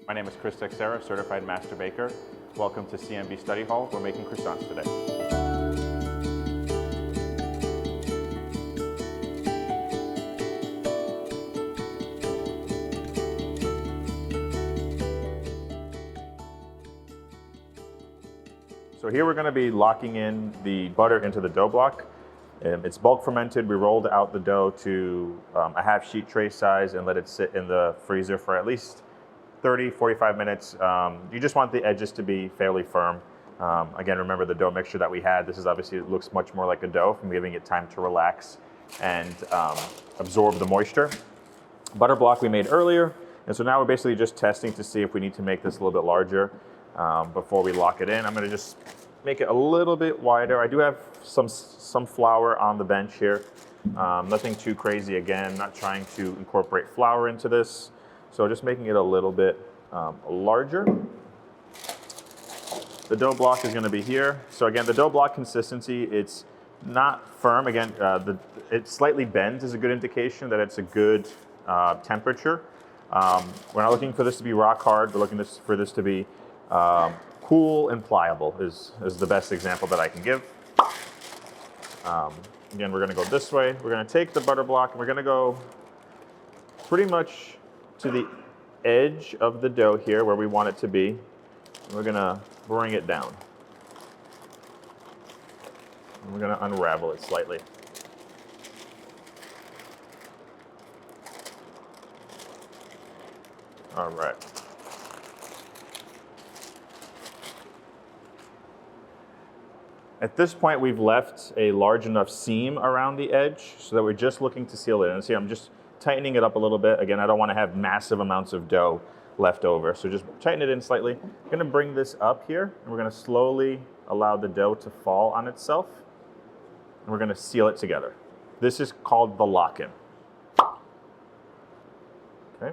My name is Teixeira, Certified Master Baker. Welcome to CMB Study Hall. We're making croissants today. So here we're going to be locking in the butter into the dough block. It's bulk fermented. We rolled out the dough to a half sheet tray size and let it sit in the freezer for at least 30-45 minutes. You just want the edges to be fairly firm. Again, remember the dough mixture that we had. This is obviously, it looks much more like a dough from giving it time to relax and absorb the moisture. Butter block we made earlier. And so now we're basically just testing to see if we need to make this a little bit larger before we lock it in. I'm gonna just make it a little bit wider. I do have some flour on the bench here. Nothing too crazy. Again, not trying to incorporate flour into this. So just making it a little bit larger. The dough block is going to be here. So again, the dough block consistency, it's not firm. Again, it slightly bends is a good indication that it's a good temperature. We're not looking for this to be rock hard. We're looking for this to be cool and pliable is the best example that I can give. Again, we're going to go this way. We're going to take the butter block and we're going to go pretty much to the edge of the dough here where we want it to be. We're gonna bring it down. And we're gonna unravel it slightly. All right. At this point, we've left a large enough seam around the edge so that we're just looking to seal it. And see, I'm just tightening it up a little bit. Again, I don't want to have massive amounts of dough left over. So just tighten it in slightly. I'm going to bring this up here and we're going to slowly allow the dough to fall on itself. And we're going to seal it together. This is called the lock-in. Okay. I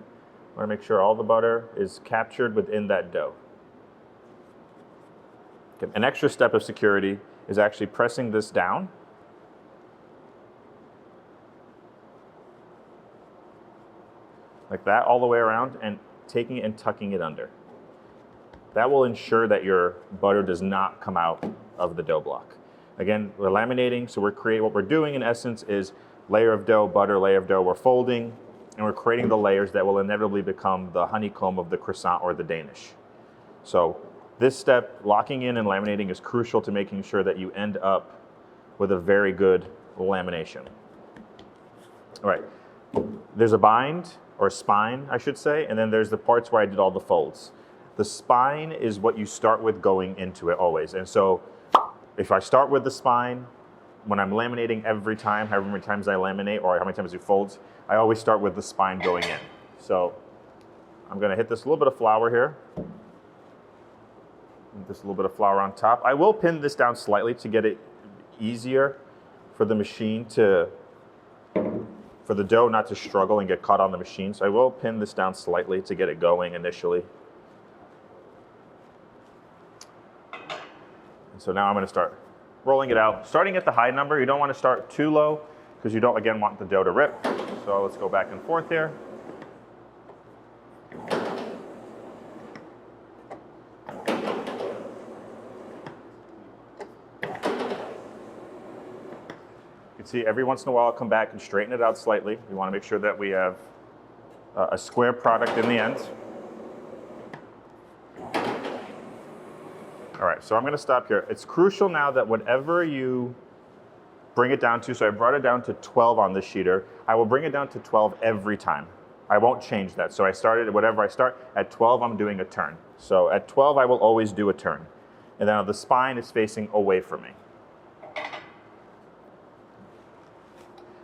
want to make sure all the butter is captured within that dough. Okay. An extra step of security is actually pressing this down. Like that all the way around and taking it and tucking it under. That will ensure that your butter does not come out of the dough block. Again, we're laminating, so what we're doing in essence is layer of dough, butter, layer of dough, we're folding, and we're creating the layers that will inevitably become the honeycomb of the croissant or the Danish. So this step, locking in and laminating, is crucial to making sure that you end up with a very good lamination. All right, there's a bind, or spine, I should say, and then there's the parts where I did all the folds. The spine is what you start with going into it always. And so if I start with the spine, when I'm laminating every time, however many times I laminate or how many times I do folds, I always start with the spine going in. So I'm gonna hit this little bit of flour here. Just a little bit of flour on top. I will pin this down slightly to get it easier for the machine for the dough not to struggle and get caught on the machine. So I will pin this down slightly to get it going initially. And so now I'm going to start rolling it out. Starting at the high number, you don't want to start too low because you don't, again, want the dough to rip. So let's go back and forth here. See, every once in a while I'll come back and straighten it out slightly. We want to make sure that we have a square product in the end. All right, so I'm going to stop here. It's crucial now that whatever you bring it down to, so I brought it down to 12 on this sheeter, I will bring it down to 12 every time. I won't change that. So I started, whatever I start, at 12 I'm doing a turn. So at 12 I will always do a turn. And then the spine is facing away from me.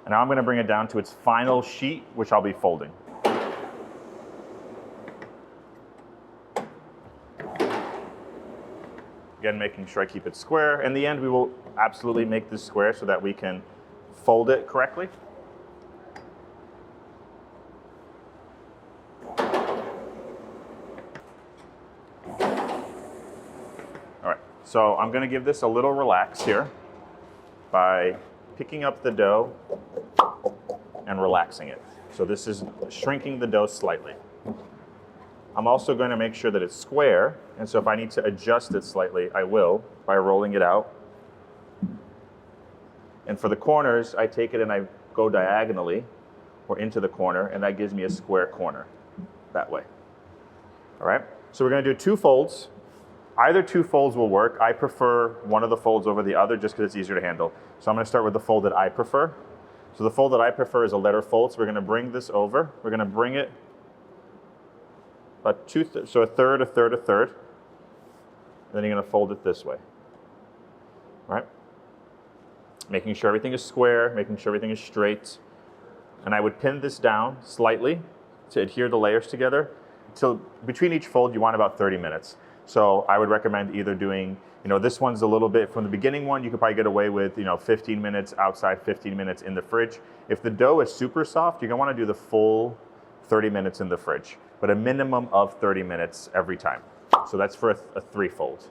And now I'm going to bring it down to its final sheet, which I'll be folding. Again, making sure I keep it square. In the end, we will absolutely make this square so that we can fold it correctly. All right, so I'm going to give this a little relax here by picking up the dough and relaxing it. So this is shrinking the dough slightly. I'm also going to make sure that it's square, and so if I need to adjust it slightly, I will by rolling it out. And for the corners, I take it and I go diagonally or into the corner, and that gives me a square corner that way. All right, so we're going to do 2 folds. Either 2 folds will work. I prefer one of the folds over the other just because it's easier to handle. So I'm going to start with the fold that I prefer. So the fold that I prefer is a letter fold. So we're going to bring this over. We're going to bring it about so a third, a third, a third. And then you're going to fold it this way. All right? Making sure everything is square, making sure everything is straight. And I would pin this down slightly to adhere the layers together. So between each fold, you want about 30 minutes. So I would recommend either doing, this one's a little bit from the beginning one, you could probably get away with, 15 minutes outside, 15 minutes in the fridge. If the dough is super soft, you're gonna wanna do the full 30 minutes in the fridge, but a minimum of 30 minutes every time. So that's for a 3 fold.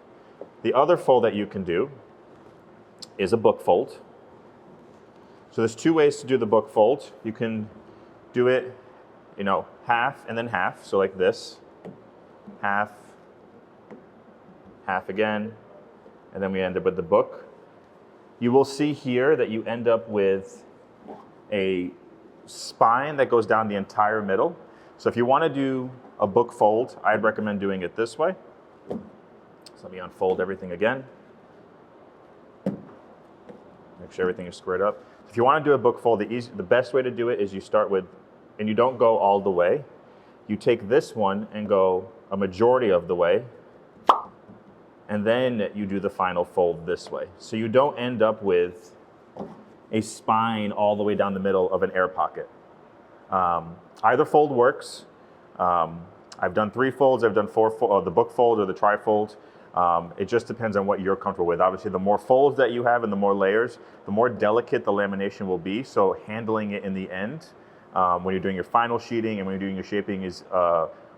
The other fold that you can do is a book fold. So there's 2 ways to do the book fold. You can do it, half and then half, so like this, half, half again, and then we end up with the book. You will see here that you end up with a spine that goes down the entire middle. So if you want to do a book fold, I'd recommend doing it this way. So let me unfold everything again. Make sure everything is squared up. If you want to do a book fold, the best way to do it is you start with, and you don't go all the way. You take this one and go a majority of the way, and then you do the final fold this way. So you don't end up with a spine all the way down the middle of an air pocket. Either fold works. I've done 3 folds, I've done 4 the book fold or the tri-fold. It just depends on what you're comfortable with. Obviously, the more folds that you have and the more layers, the more delicate the lamination will be. So handling it in the end, when you're doing your final sheeting and when you're doing your shaping is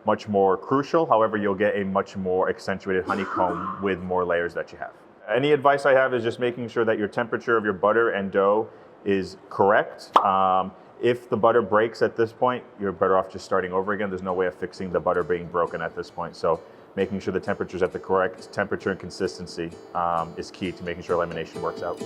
much more crucial. However, you'll get a much more accentuated honeycomb with more layers that you have. Any advice I have is just making sure that your temperature of your butter and dough is correct. If the butter breaks at this point, you're better off just starting over again. There's no way of fixing the butter being broken at this point. So making sure the temperature is at the correct temperature and consistency is key to making sure lamination works out.